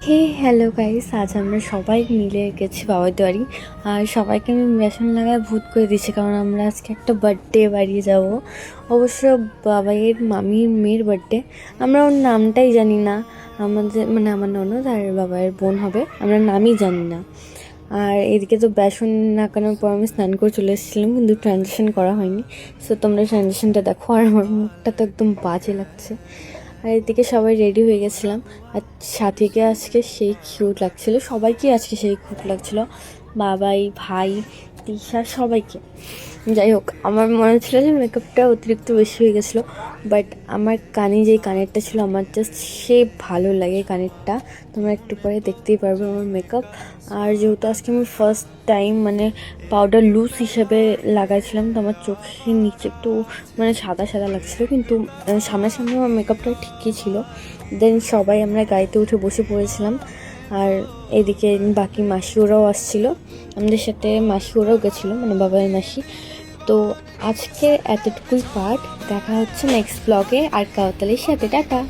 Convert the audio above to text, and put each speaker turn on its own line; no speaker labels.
হে hello guys, আজ আমরা সবাই মিলে গেছি বাবার বাড়ি। আর সবাইকে আমি বেসন লাগায় ভূত করে দিচ্ছি, কারণ আমরা আজকে একটা বার্থডে বাড়িয়ে যাব। অবশ্য বাবাইয়ের মামির মেয়ের বার্থডে। আমরা ওর নামটাই জানি না। আমাদের মানে আমার ননদ আর বাবাইয়ের বোন হবে, আমরা নামই জানি না। আর এদিকে তো বেসন লাগানোর পর আমি স্নান করে চলে এসেছিলাম, কিন্তু ট্রানজেকশন করা হয়নি। সো তোমরা ট্রানজেকশনটা দেখো। আর আমার মুখটা তো একদম বাজে লাগছে। আর এদিকে সবাই রেডি হয়ে গেছিলাম। আর সাথীকে আজকে সেই কিউট লাগছিল, সবাইকে আজকে সেই কিউট লাগছিল, বাবাই, ভাই, তিশা, সবাইকে। যাই হোক, আমার মনে ছিল যে মেকআপটা অতিরিক্ত বেশি হয়ে গেছিলো, বাট আমার কানে যেই কানেরটা ছিল আমার জাস্ট সে ভালো লাগে কানেরটা। তোমরা একটু পরে দেখতেই পারবে আমার মেকআপ। আর যেহেতু আজকে আমি ফার্স্ট টাইম মানে পাউডার লুজ হিসেবে লাগাইছিলাম, তো আমার চোখের নিচে একটু মানে সাদা সাদা লাগছিলো, কিন্তু সামনাসামনি আমার মেকআপটা ঠিকই ছিল। দেন সবাই আমরা গাড়িতে উঠে বসে পড়েছিলাম। আর এদিকে বাকি মাসি ওরাও আসছিলো আমাদের সাথে, মাসি ওরাও গেছিলো, মানে বাবার মাসি। তো আজকে এতটুকুই পার্ট, দেখা হচ্ছে নেক্সট ব্লগে আর কাউতালির সাথে। টাটা।